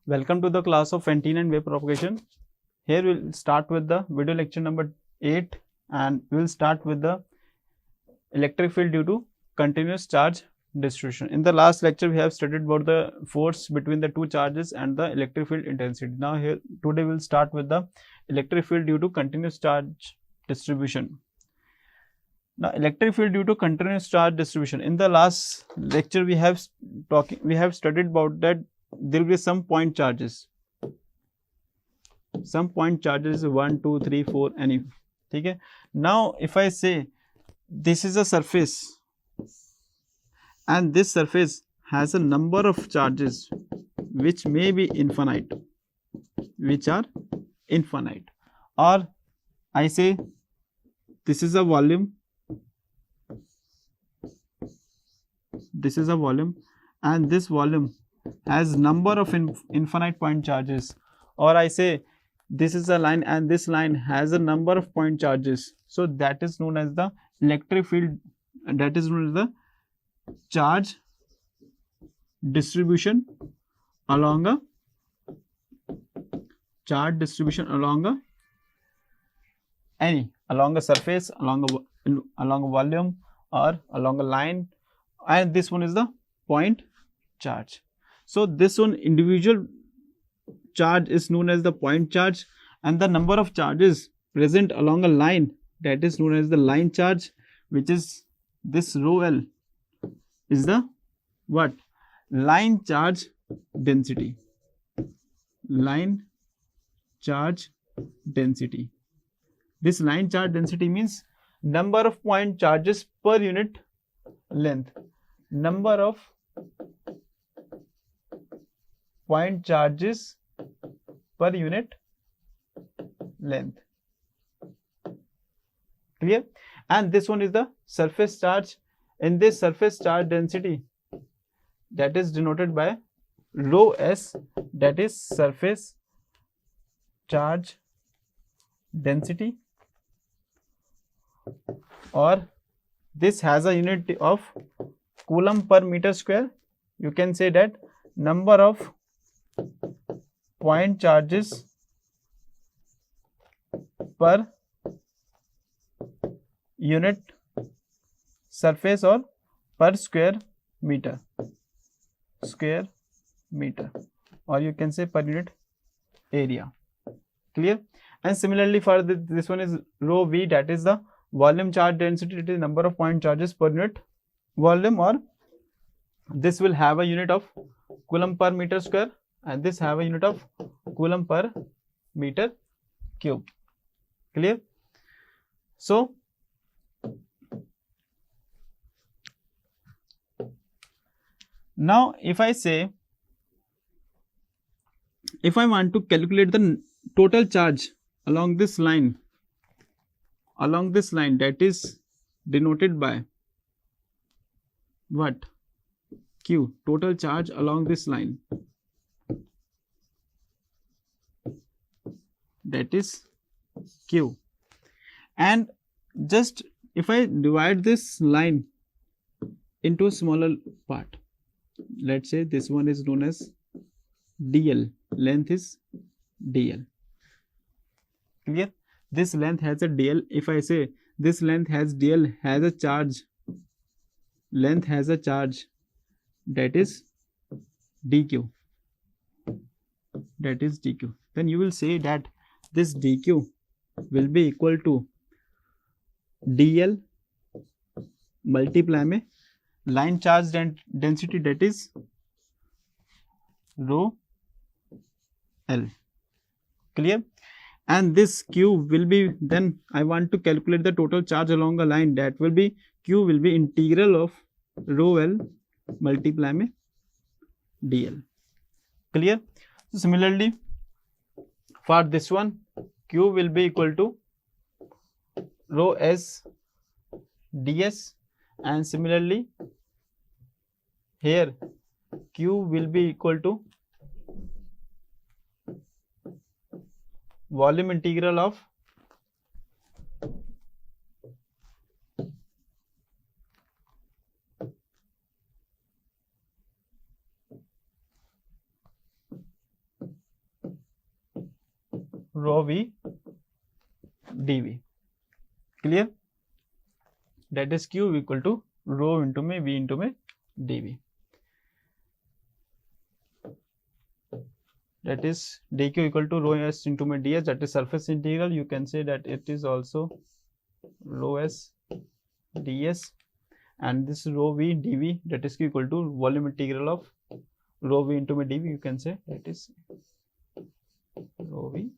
Welcome to the class of antenna and wave propagation. Here we'll start with the video lecture number 8 and we'll start with the electric field due to continuous charge distribution. In the last lecture we have studied about the force between the two charges and the electric field intensity. Now here today we'll start with the electric field due to continuous charge distribution. Now electric field due to continuous charge distribution. In the last lecture we have studied about that there will be some point charges. Some point charges 1, 2, 3, 4 any. Okay. Now if I say this is a surface and this surface has a number of charges which may be infinite, which are infinite, or I say this is a volume, this is a volume and this volume has number of infinite point charges, or I say this is a line and this line has a number of point charges. So that is known as the electric field, that is known as the charge distribution along a along a surface, along a volume, or along a line, and this one is the point charge. So this one individual charge is known as the point charge, and the number of charges present along a line, that is known as the line charge, which is this rho L is the what? Line charge density. Line charge density. This line charge density means number of point charges per unit length. Number of point charges per unit length. Clear? And this one is the surface charge. In this surface charge density, that is denoted by rho S, that is surface charge density, or this has a unit of coulomb per meter square. You can say that number of point charges per unit surface or per square meter, or you can say per unit area. Clear? And similarly for this one is rho V, that is the volume charge density, it is number of point charges per unit volume, or this will have a unit of coulomb per meter square and this have a unit of coulomb per meter cube. Clear? So now if I say, if I want to calculate the total charge along this line, that is denoted by what? Q, total charge along this line, that is Q. And just if I divide this line into a smaller part, let's say this one is known as DL, length is DL. Clear? This length has a DL. If I say this length has DL, has a charge, length has a charge, that is dq, that is dq, then you will say that this dq will be equal to dl multiply में line charge density, that is rho L. Clear? And this q will be, then I want to calculate the total charge along a line, that will be q will be integral of rho L multiply में dl. Clear? So similarly for this one, q will be equal to rho S ds, and similarly here q will be equal to volume integral of rho v dv. Clear? That is q equal to rho into me v into me dv. That is dq equal to rho s into me ds, that is surface integral. You can say that it is also rho s ds, and this rho v dv, that is q equal to volume integral of rho v into me dv. You can say that is rho v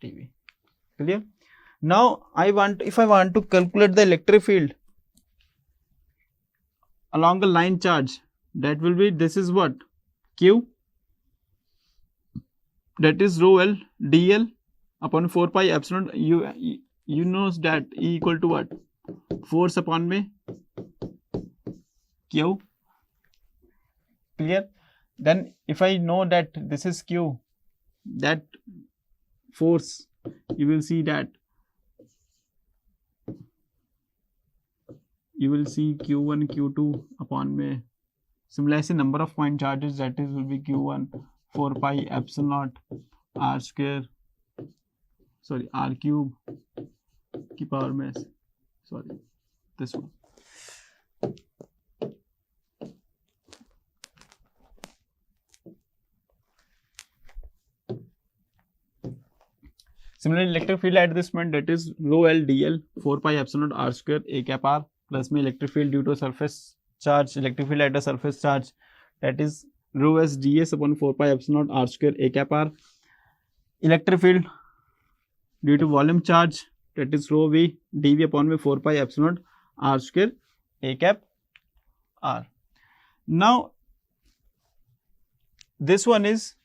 dv. Clear? Now if I want to calculate the electric field along a line charge, that will be, this is what, q, that is rho l dl upon 4 pi epsilon. You know that E equal to what, force upon me q. Clear? Then if I know that this is q, that force, you will see that you will see q1 q2 upon me. Similarly, number of point charges, that is will be q1 4 pi epsilon naught r square, sorry, r cube की power में, sorry, this one. Similarly, electric field at this point, that is rho l dl 4 pi epsilon naught r square a cap r plus में electric field due to surface charge, electric field at a surface charge, that is rho s ds upon 4 pi epsilon naught r square a cap r. Electric field due to volume charge, that is rho v dv upon में 4 pi epsilon naught r square a cap r. Now this one is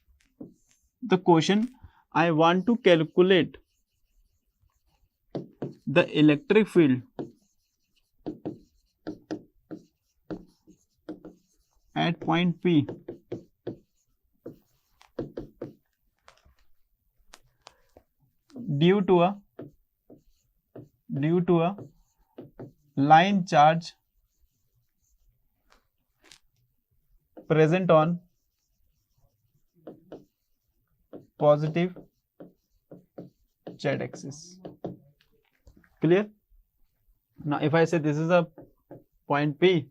the question. I want to calculate the electric field at point P due to a line charge present on positive z axis. Clear? Now if I say this is a point P,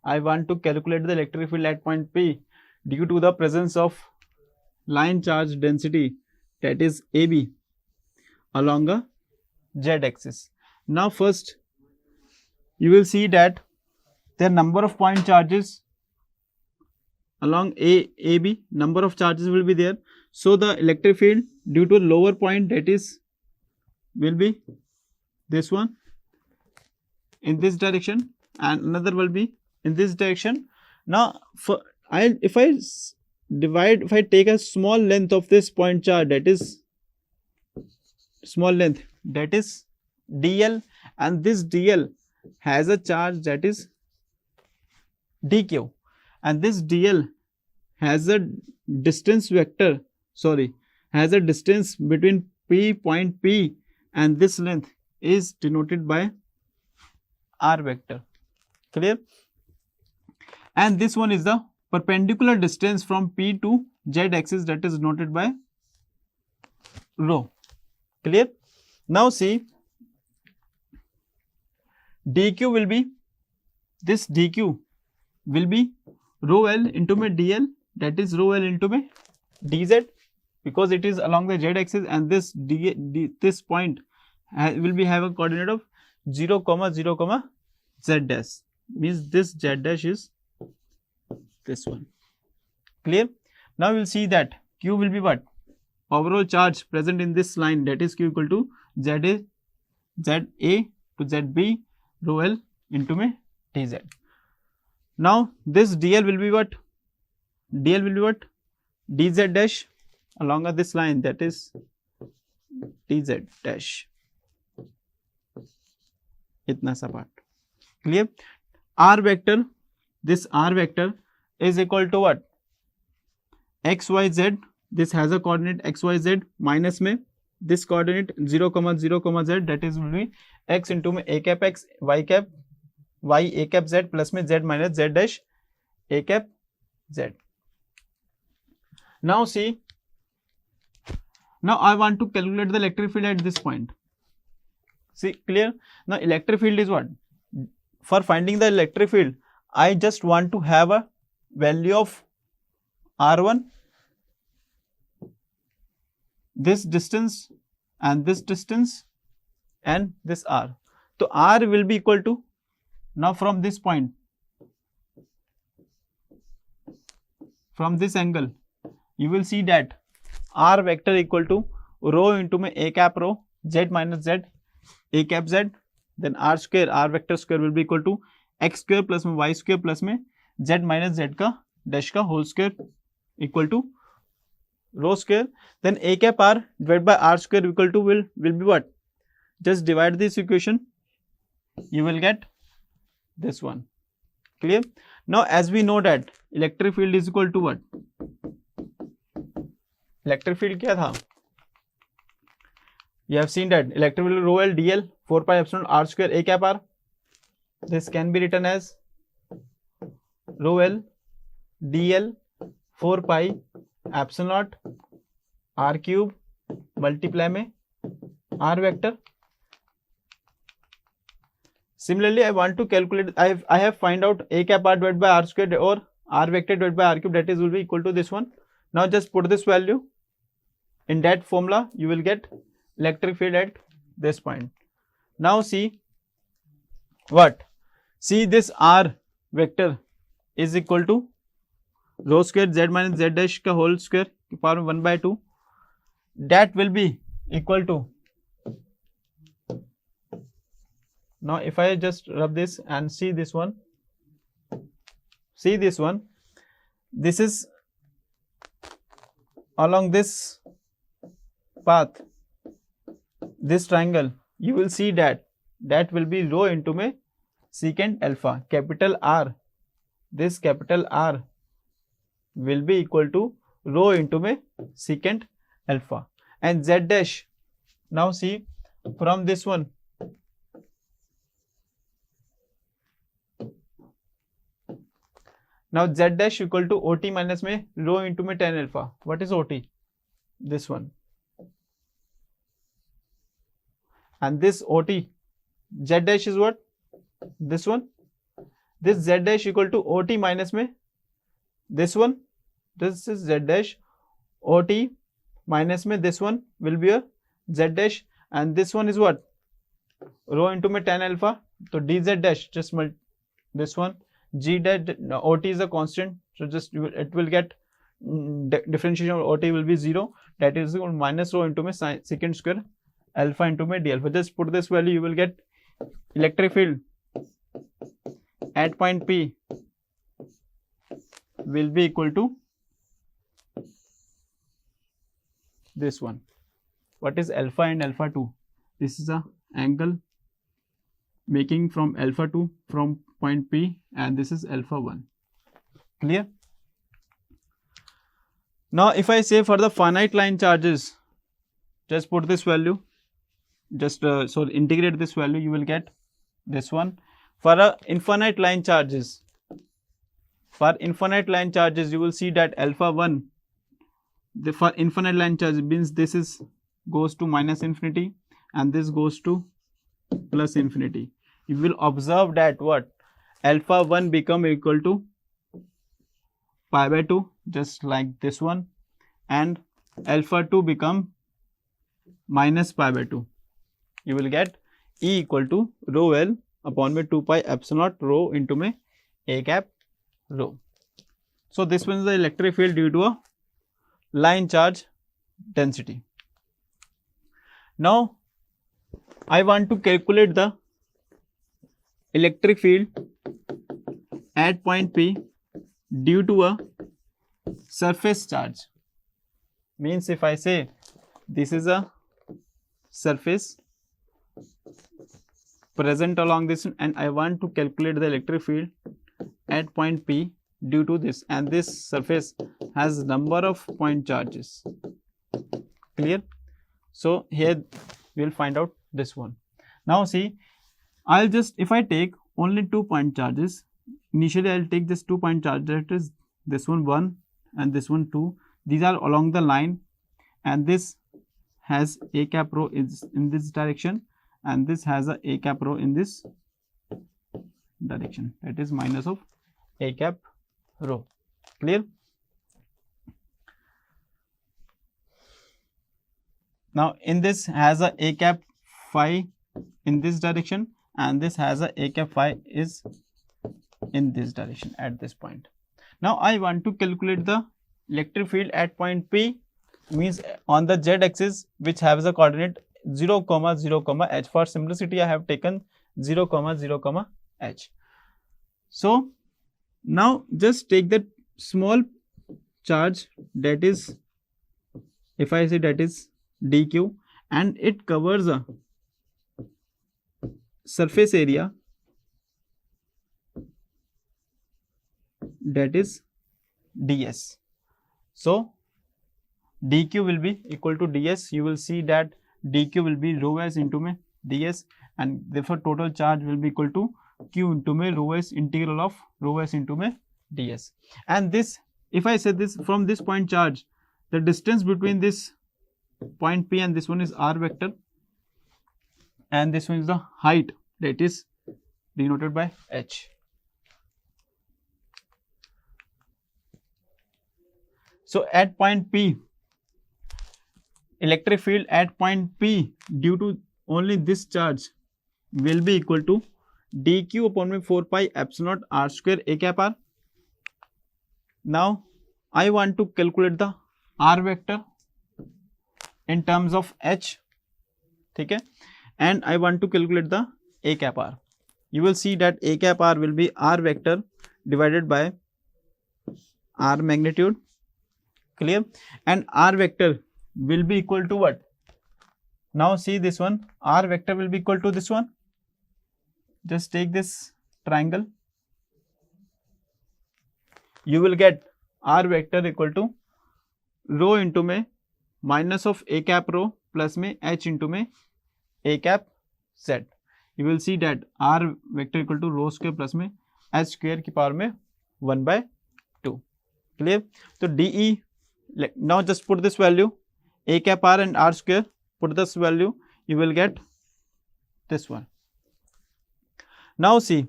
I want to calculate the electric field at point P due to the presence of line charge density, that is AB, along a z axis. Now first you will see that there are number of point charges along AB, number of charges will be there. So the electric field due to lower point, that is will be this one in this direction, and another will be in this direction. Now if I take a small length of this point charge, that is small length, that is dl, and this dl has a charge, that is dq, and this dl has a distance vector, sorry, has a distance between point P and this length is denoted by r vector. Clear? And this one is the perpendicular distance from P to z axis, that is denoted by rho. Clear? Now see, dq will be, this dq will be rho l into my dl, that is rho l into my dz, because it is along the z axis, and this this point will be have a coordinate of 0, 0, z dash, means this z dash is this one. Clear? Now we will see that q will be what, overall charge present in this line, that is q equal to za to zb rho l into my dz. Now this dl will be what, dl will be what, dz dash along this line, that is dz dash, itna sa part. Clear? R vector, this r vector is equal to what, x y z, this has a coordinate x y z minus में this coordinate 0, 0, z, that is will be x into में a cap x, y cap y, a cap z plus में z minus z dash a cap z. Now see, Now I want to calculate the electric field at this point. See, clear? Now electric field is what? For finding the electric field, I just want to have a value of R1, this distance and this distance and this R. So R will be equal to, now from this point, from this angle, you will see that R vector equal to rho into my A cap rho Z minus Z A cap Z, then R square, R vector square will be equal to x square plus में y square plus में z minus z का dash का whole square equal to rho square, then A cap R divided by R square equal to will be what? Just divide this equation, you will get this one. Clear? Now as we know that electric field is equal to what? Electric field क्या था? You have seen that electric field rho L dl 4 pi epsilon R square A cap R. This can be written as rho L dl 4 pi epsilon naught R cube multiply में R vector. Similarly, I want to calculate, I have find out A cap R divided by R square or R vector divided by R cube, that is will be equal to this one. Now just put this value in that formula, you will get electric field at this point. Now see what? See this R vector is equal to rho square Z minus Z dash का whole square power 1 by 2. That will be equal to, now if I just rub this and see this one, this is along this path, this triangle, you will see that will be rho into my secant alpha, capital R, this capital R will be equal to rho into my secant alpha, and Z dash, now see from this one, now Z dash equal to OT minus में rho into में tan alpha. What is OT? This one. And this OT, Z dash is what? This one. This Z dash equal to OT minus में this one. This is Z dash. OT minus में this one will be a Z dash, and this one is what? Rho into में tan alpha. So dz dash just this one. G dash OT is a constant, so just it will get differentiation of OT will be 0, that is equal to minus rho into my secant square alpha into my d alpha. Just put this value, you will get electric field at point P will be equal to this one. What is alpha and alpha 2? This is a angle making from alpha 2 from point P, and this is alpha 1. Clear? Now if I say for the finite line charges, just put this value, just so integrate this value, you will get this one. For infinite line charges, you will see that alpha 1, for infinite line charge means this is goes to minus infinity and this goes to plus infinity. You will observe that what? Alpha 1 become equal to pi by 2, just like this one, and alpha 2 become minus pi by 2. You will get E equal to rho L upon में 2 pi epsilon naught rho into में A cap rho. So this one is the electric field due to a line charge density. Now I want to calculate the electric field at point P due to a surface charge. Means if I say this is a surface present along this, and I want to calculate the electric field at point P due to this, and this surface has number of point charges. Clear? So here we will find out this one. Now see, I'll just, if I take only 2 point charges, initially I'll take this 2 point charge, that is this one 1 and this one 2. These are along the line, and this has a cap rho is in this direction, and this has a cap rho in this direction, that is minus of a cap rho. Clear? Now in this has a cap phi in this direction, and this has a cap phi is in this direction at this point. Now I want to calculate the electric field at point P, means on the z axis, which has a coordinate 0, 0, h. For simplicity I have taken 0, 0, h. So now just take that small charge, that is, if I say that is dq, and it covers a surface area, that is ds. So dq will be equal to ds. You will see that dq will be rho s into my ds, and therefore total charge will be equal to q into my rho s integral of rho s into my ds. And this, if I say this from this point charge, the distance between this point P and this one is r vector, and this one is the height, that is denoted by h. So at point P, electric field at point P due to only this charge will be equal to dq upon 4 pi epsilon naught r square a cap r. Now I want to calculate the r vector in terms of h, okay, and I want to calculate the a cap r. You will see that a cap r will be r vector divided by r magnitude. Clear? And r vector will be equal to what? Now see this one, r vector will be equal to this one. Just take this triangle. You will get r vector equal to rho into my minus of a cap rho plus में h into में a cap z. You will see that r vector equal to rho square plus में h square की power में 1 by 2. Clear? So dE, now just put this value, a cap r and r square, put this value, you will get this one. Now see,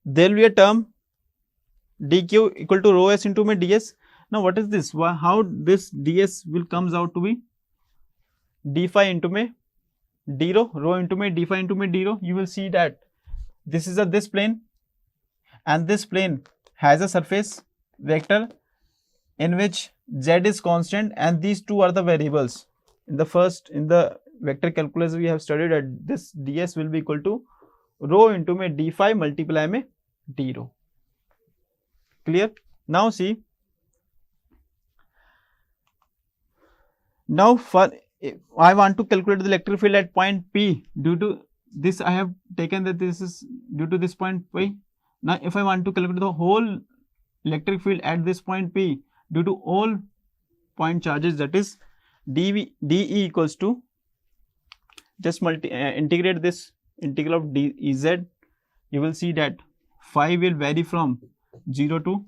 there will be a term dq equal to rho s into my ds. Now what is this? How this ds will comes out to be d phi into my d rho into my d phi into my d rho. You will see that this is this plane, and this plane has a surface vector in which z is constant, and these two are the variables. In the vector calculus we have studied that this ds will be equal to rho into my d phi multiply my d rho. Clear? Now see, now for I want to calculate the electric field at point P. Due to this I have taken that this is due to this point P. Now if I want to calculate the whole electric field at this point P due to all point charges, that is dE equals to, just integrate this integral of dEz. You will see that phi will vary from 0 to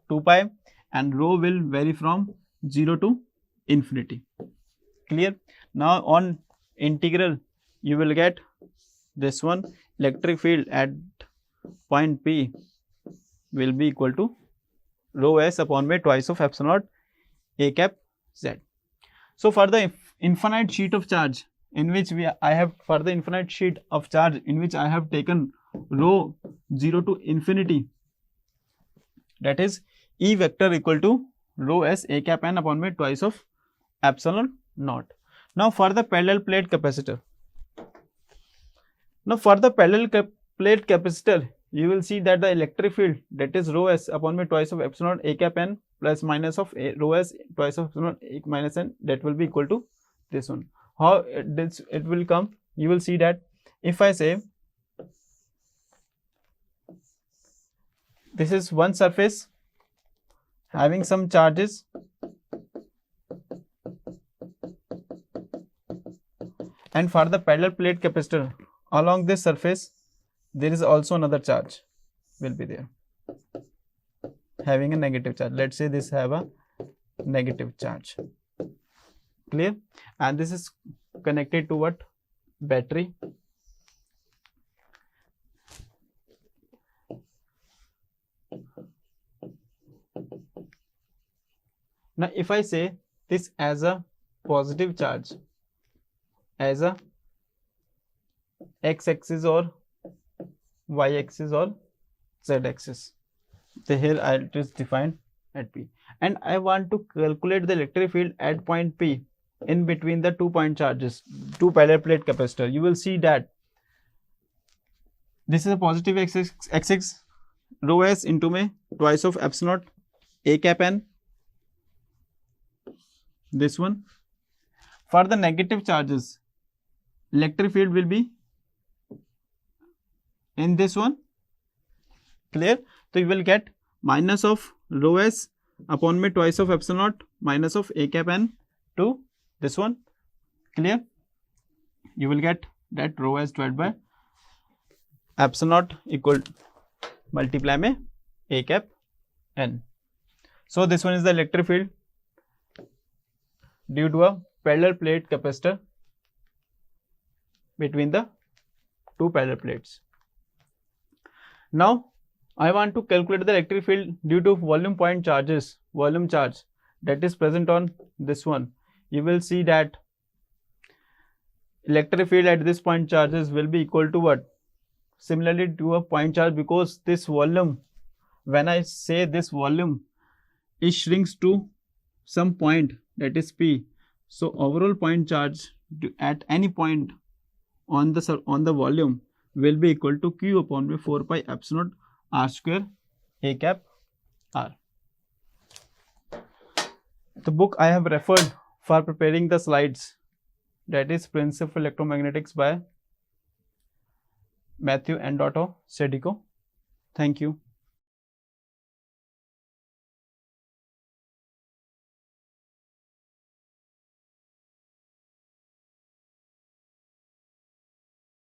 2 pi and rho will vary from 0 to infinity. Clear? Now on integral you will get this one, electric field at point P will be equal to rho s upon by twice of epsilon naught a cap z. So for the infinite sheet of charge in which I have taken rho 0 to infinity, that is E vector equal to rho s a cap n upon by twice of epsilon naught. Now for the parallel plate capacitor. You will see that the electric field, that is rho s upon by twice of epsilon a cap n plus minus of rho s twice of epsilon a minus n, that will be equal to this one. How it will come? You will see that if I say this is one surface having some charges, and for the parallel plate capacitor along this surface there is also another charge will be there having a negative charge. Let's say this have a negative charge. clear, and this is connected to what? Battery. Now if I say this as a positive charge, as a x-axis or y-axis or z-axis, so here it is defined at P, and I want to calculate the electric field at point P in between the 2 point charges, 2 parallel plate capacitor. You will see that this is a positive x-axis, rho s into में twice of epsilon naught a cap n, this one. For the negative charges, electric field will be in this one, clear. So you will get minus of rho s upon में twice of epsilon naught minus of a cap n to this one, clear. You will get that rho s divided by epsilon naught equal multiply में a cap n. So this one is the electric field due to a parallel plate capacitor between the 2 parallel plates. Now I want to calculate the electric field due to volume point charges, volume charge that is present on this one. You will see that electric field at this point charges will be equal to what? Similarly to a point charge, because this volume, when I say this volume, it shrinks to some point, that is P. So overall point charge at any point on the volume will be equal to Q upon 4 pi epsilon r square a cap r. The book I have referred for preparing the slides, that is Principles of Electromagnetics by Matthew N. Sedico. Thank you.